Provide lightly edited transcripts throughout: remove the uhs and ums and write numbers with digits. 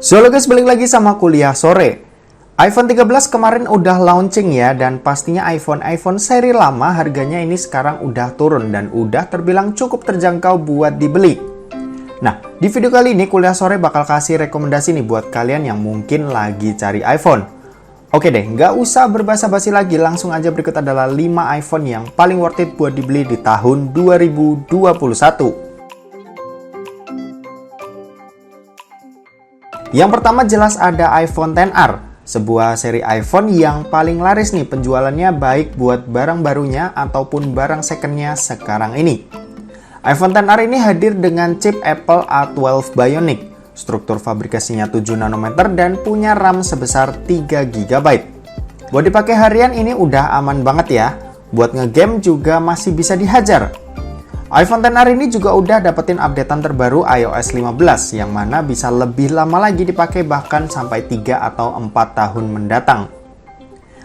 So halo guys, balik lagi sama Kuliah Sore. iPhone 13 kemarin udah launching ya, dan pastinya iPhone seri lama harganya ini sekarang udah turun dan udah terbilang cukup terjangkau buat dibeli. Nah, di video kali ini Kuliah Sore bakal kasih rekomendasi nih buat kalian yang mungkin lagi cari iPhone. Oke deh, nggak usah berbasa-basi lagi, langsung aja berikut adalah 5 iPhone yang paling worth it buat dibeli di tahun 2021. Yang pertama jelas ada iPhone XR, sebuah seri iPhone yang paling laris nih penjualannya, baik buat barang barunya ataupun barang secondnya sekarang ini. iPhone XR ini hadir dengan chip Apple A12 Bionic, struktur fabrikasinya 7 nanometer dan punya RAM sebesar 3 GB. Buat dipakai harian ini udah aman banget ya, buat ngegame juga masih bisa dihajar. iPhone XR ini juga udah dapetin updatean terbaru iOS 15 yang mana bisa lebih lama lagi dipakai, bahkan sampai 3 atau 4 tahun mendatang.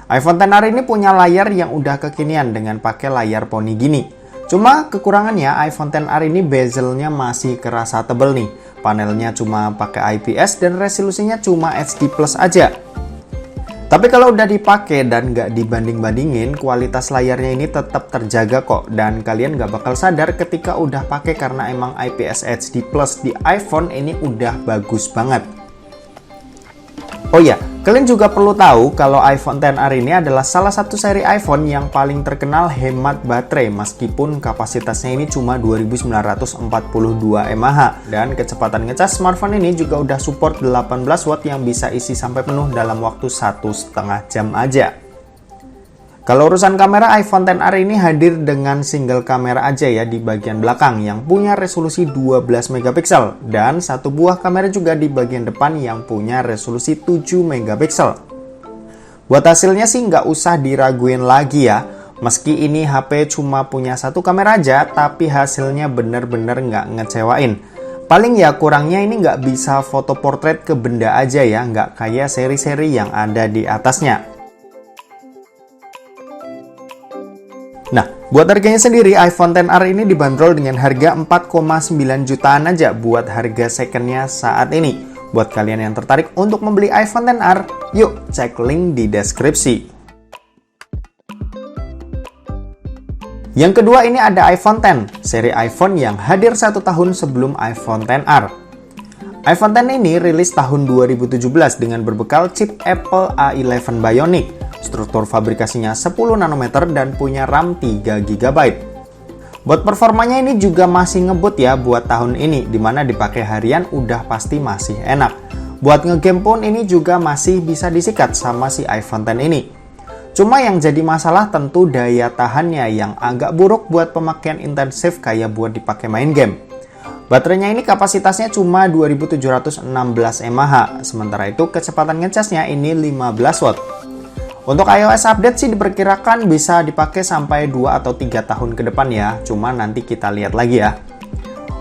iPhone XR ini punya layar yang udah kekinian dengan pakai layar poni gini. Cuma kekurangannya iPhone XR ini bezelnya masih kerasa tebel nih. Panelnya cuma pakai IPS dan resolusinya cuma HD+ aja. Tapi kalau udah dipakai dan nggak dibanding-bandingin, kualitas layarnya ini tetap terjaga kok. Dan kalian nggak bakal sadar ketika udah pakai karena emang IPS HD Plus di iPhone ini udah bagus banget. Oh ya, kalian juga perlu tahu kalau iPhone XR ini adalah salah satu seri iPhone yang paling terkenal hemat baterai meskipun kapasitasnya ini cuma 2942 mAh. Dan kecepatan ngecas smartphone ini juga udah support 18 watt yang bisa isi sampai penuh dalam waktu 1,5 jam aja. Kalau urusan kamera, iPhone XR ini hadir dengan single kamera aja ya di bagian belakang yang punya resolusi 12 megapiksel dan satu buah kamera juga di bagian depan yang punya resolusi 7 megapiksel. Buat hasilnya sih nggak usah diraguin lagi ya. Meski ini HP cuma punya satu kamera aja, tapi hasilnya bener-bener nggak ngecewain. Paling ya kurangnya ini nggak bisa foto portrait ke benda aja ya, nggak kayak seri-seri yang ada di atasnya. Nah, buat harganya sendiri, iPhone XR ini dibanderol dengan harga 4,9 jutaan aja buat harga secondnya saat ini. Buat kalian yang tertarik untuk membeli iPhone XR, yuk cek link di deskripsi. Yang kedua ini ada iPhone X, seri iPhone yang hadir 1 tahun sebelum iPhone XR. iPhone X ini rilis tahun 2017 dengan berbekal chip Apple A11 Bionic, struktur fabrikasinya 10 nanometer dan punya RAM 3 GB. Buat performanya ini juga masih ngebut ya buat tahun ini, dimana dipakai harian udah pasti masih enak. Buat ngegame pun ini juga masih bisa disikat sama si iPhone X ini. Cuma yang jadi masalah tentu daya tahannya yang agak buruk buat pemakaian intensif kayak buat dipakai main game. Baterainya ini kapasitasnya cuma 2716 mAh, sementara itu kecepatan ngecasnya ini 15 watt. Untuk iOS update sih diperkirakan bisa dipakai sampai 2 atau 3 tahun ke depan ya, cuma nanti kita lihat lagi ya.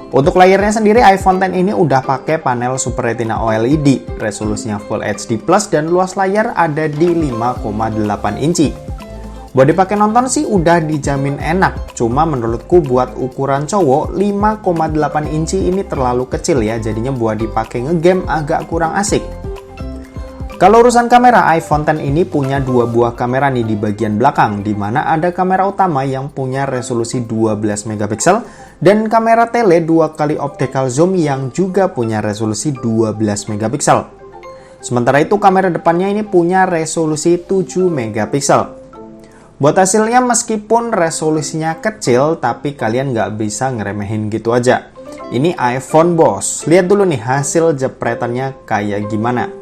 Untuk layarnya sendiri iPhone X ini udah pakai panel Super Retina OLED, resolusinya Full HD+, dan luas layar ada di 5,8 inci. Buat dipakai nonton sih udah dijamin enak, cuma menurutku buat ukuran cowok 5,8 inci ini terlalu kecil ya, jadinya buat dipakai ngegame agak kurang asik. Kalau urusan kamera, iPhone X ini punya 2 buah kamera nih di bagian belakang, di mana ada kamera utama yang punya resolusi 12 megapiksel dan kamera tele 2 kali optical zoom yang juga punya resolusi 12 megapiksel. Sementara itu kamera depannya ini punya resolusi 7 megapiksel. Buat hasilnya meskipun resolusinya kecil, tapi kalian nggak bisa ngeremehin gitu aja. Ini iPhone bos, lihat dulu nih hasil jepretannya kayak gimana.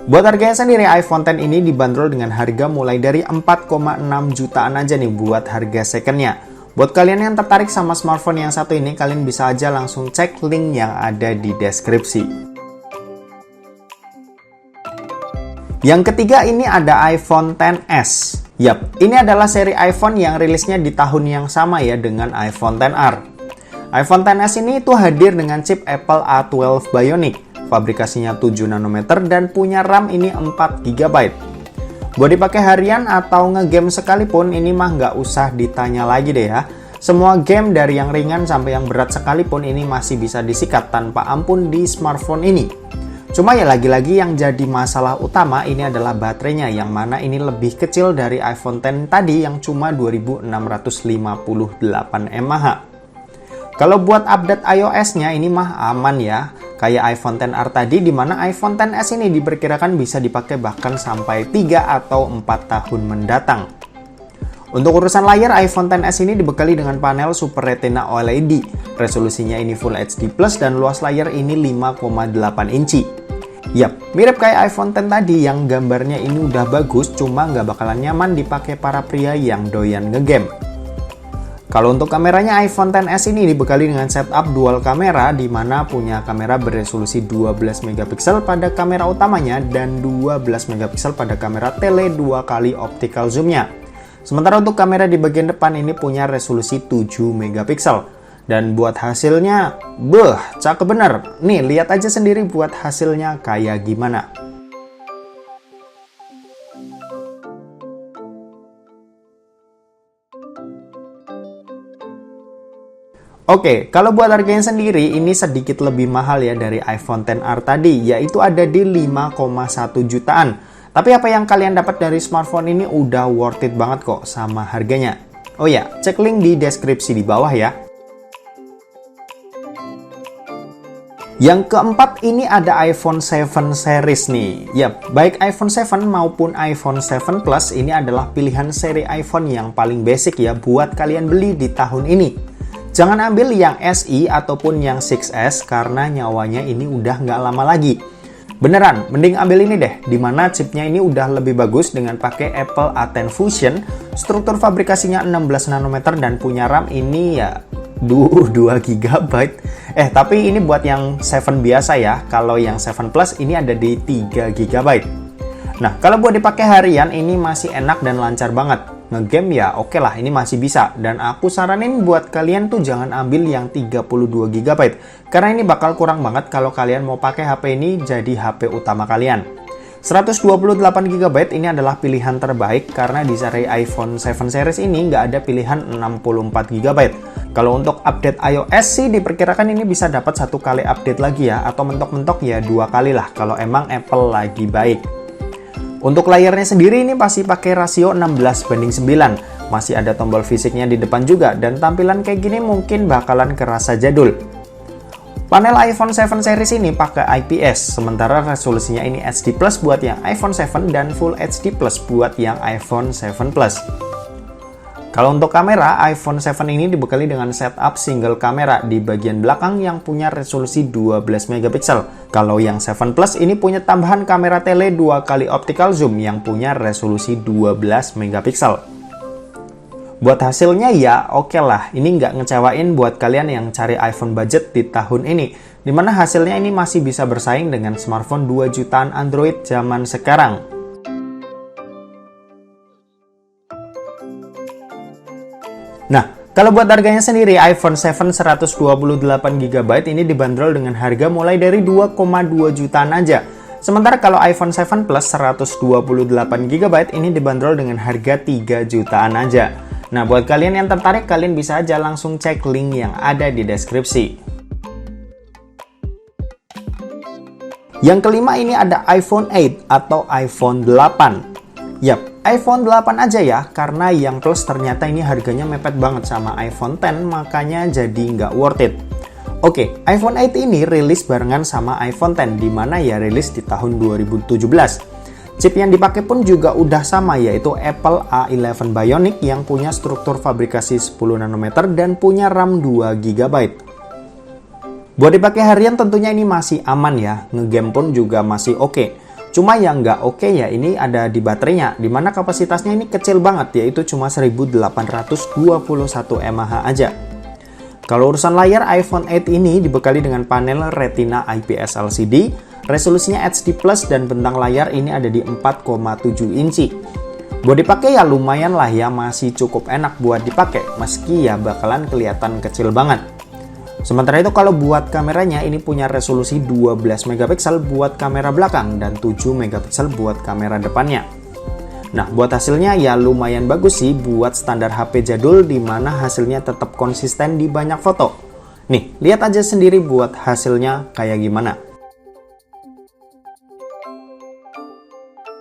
Buat harganya sendiri, iPhone X ini dibanderol dengan harga mulai dari 4,6 jutaan aja nih buat harga secondnya. Buat kalian yang tertarik sama smartphone yang satu ini, kalian bisa aja langsung cek link yang ada di deskripsi. Yang ketiga ini ada iPhone XS. Yap, ini adalah seri iPhone yang rilisnya di tahun yang sama ya dengan iPhone XR. iPhone XS ini tuh hadir dengan chip Apple A12 Bionic, fabrikasinya 7 nanometer dan punya RAM ini 4 GB. Buat dipakai harian atau ngegame sekalipun ini mah nggak usah ditanya lagi deh ya. Semua game dari yang ringan sampai yang berat sekalipun ini masih bisa disikat tanpa ampun di smartphone ini. Cuma ya lagi-lagi yang jadi masalah utama ini adalah baterainya, yang mana ini lebih kecil dari iPhone X tadi yang cuma 2658 mAh. Kalau buat update iOS-nya ini mah aman ya, kayak iPhone XR tadi, di mana iPhone XS ini diperkirakan bisa dipakai bahkan sampai 3 atau 4 tahun mendatang. Untuk urusan layar, iPhone XS ini dibekali dengan panel Super Retina OLED. Resolusinya ini Full HD+, dan luas layar ini 5,8 inci. Yap, mirip kayak iPhone X tadi yang gambarnya ini udah bagus, cuma nggak bakalan nyaman dipakai para pria yang doyan ngegame. Kalau untuk kameranya, iPhone XS ini dibekali dengan setup dual kamera, di mana punya kamera beresolusi 12 megapiksel pada kamera utamanya dan 12 megapiksel pada kamera tele 2 kali optical zoom-nya. Sementara untuk kamera di bagian depan ini punya resolusi 7 megapiksel. Dan buat hasilnya, cakep bener. Nih, lihat aja sendiri buat hasilnya kayak gimana. Oke, kalau buat harganya sendiri ini sedikit lebih mahal ya dari iPhone XR tadi, yaitu ada di 5,1 jutaan. Tapi apa yang kalian dapat dari smartphone ini udah worth it banget kok sama harganya. Oh ya, cek link di deskripsi di bawah ya. Yang keempat ini ada iPhone 7 series nih. Yap, baik iPhone 7 maupun iPhone 7 Plus ini adalah pilihan seri iPhone yang paling basic ya buat kalian beli di tahun ini. Jangan ambil yang SE ataupun yang 6S karena nyawanya ini udah nggak lama lagi. Beneran, mending ambil ini deh, dimana chipnya ini udah lebih bagus dengan pakai Apple A10 Fusion, struktur fabrikasinya 16 nanometer dan punya RAM ini ya 2 GB. Tapi ini buat yang 7 biasa ya, kalau yang 7 Plus ini ada di 3 GB. Nah, kalau buat dipakai harian ini masih enak dan lancar banget. Ngegame ya oke lah, ini masih bisa. Dan aku saranin buat kalian tuh jangan ambil yang 32 GB. Karena ini bakal kurang banget kalau kalian mau pakai HP ini jadi HP utama kalian. 128 GB ini adalah pilihan terbaik karena di seri iPhone 7 series ini nggak ada pilihan 64 GB. Kalau untuk update iOS sih diperkirakan ini bisa dapat 1 kali update lagi ya, atau mentok-mentok ya 2 kali lah kalau emang Apple lagi baik. Untuk layarnya sendiri ini masih pakai rasio 16:9, masih ada tombol fisiknya di depan juga, dan tampilan kayak gini mungkin bakalan kerasa jadul. Panel iPhone 7 series ini pakai IPS, sementara resolusinya ini HD+ buat yang iPhone 7 dan Full HD+ buat yang iPhone 7 Plus. Kalau untuk kamera, iPhone 7 ini dibekali dengan setup single kamera di bagian belakang yang punya resolusi 12 megapiksel. Kalau yang 7 Plus ini punya tambahan kamera tele 2 kali optical zoom yang punya resolusi 12 megapiksel. Buat hasilnya ya oke lah, ini nggak ngecewain buat kalian yang cari iPhone budget di tahun ini, dimana hasilnya ini masih bisa bersaing dengan smartphone 2 jutaan Android zaman sekarang. Nah, kalau buat harganya sendiri, iPhone 7 128 GB ini dibanderol dengan harga mulai dari 2,2 jutaan aja. Sementara kalau iPhone 7 Plus 128 GB ini dibanderol dengan harga 3 jutaan aja. Nah, buat kalian yang tertarik, kalian bisa aja langsung cek link yang ada di deskripsi. Yang kelima ini ada iPhone 8 atau iPhone 8. Yap, iPhone 8 aja ya, karena yang Plus ternyata ini harganya mepet banget sama iPhone X, makanya jadi nggak worth it. Oke, iPhone 8 ini rilis barengan sama iPhone X, dimana ya rilis di tahun 2017. Chip yang dipakai pun juga udah sama, yaitu Apple A11 Bionic yang punya struktur fabrikasi 10 nanometer dan punya RAM 2 GB. Buat dipakai harian tentunya ini masih aman ya, ngegame pun juga masih oke. Cuma yang nggak oke ya ini ada di baterainya, dimana kapasitasnya ini kecil banget, yaitu cuma 1821 mAh aja. Kalau urusan layar, iPhone 8 ini dibekali dengan panel Retina IPS LCD, resolusinya HD+, dan bentang layar ini ada di 4,7 inci. Buat dipakai ya lumayan lah ya, masih cukup enak buat dipakai, meski ya bakalan kelihatan kecil banget. Sementara itu kalau buat kameranya ini punya resolusi 12 megapiksel buat kamera belakang dan 7 megapiksel buat kamera depannya. Nah, buat hasilnya ya lumayan bagus sih buat standar HP jadul di mana hasilnya tetap konsisten di banyak foto. Nih, lihat aja sendiri buat hasilnya kayak gimana.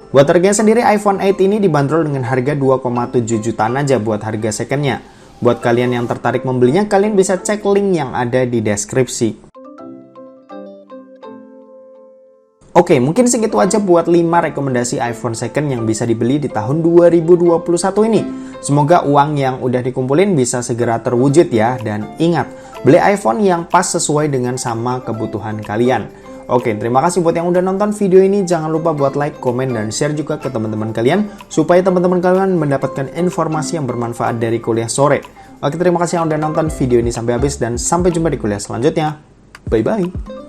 Buat harganya sendiri, iPhone 8 ini dibanderol dengan harga 2,7 jutaan aja buat harga secondnya. Buat kalian yang tertarik membelinya, kalian bisa cek link yang ada di deskripsi. Oke, mungkin segitu aja buat 5 rekomendasi iPhone second yang bisa dibeli di tahun 2021 ini. Semoga uang yang udah dikumpulin bisa segera terwujud ya. Dan ingat, beli iPhone yang pas sesuai dengan sama kebutuhan kalian. Oke, terima kasih buat yang udah nonton video ini. Jangan lupa buat like, komen, dan share juga ke teman-teman kalian supaya teman-teman kalian mendapatkan informasi yang bermanfaat dari kuliah sore. Oke, terima kasih yang udah nonton video ini sampai habis dan sampai jumpa di kuliah selanjutnya. Bye-bye.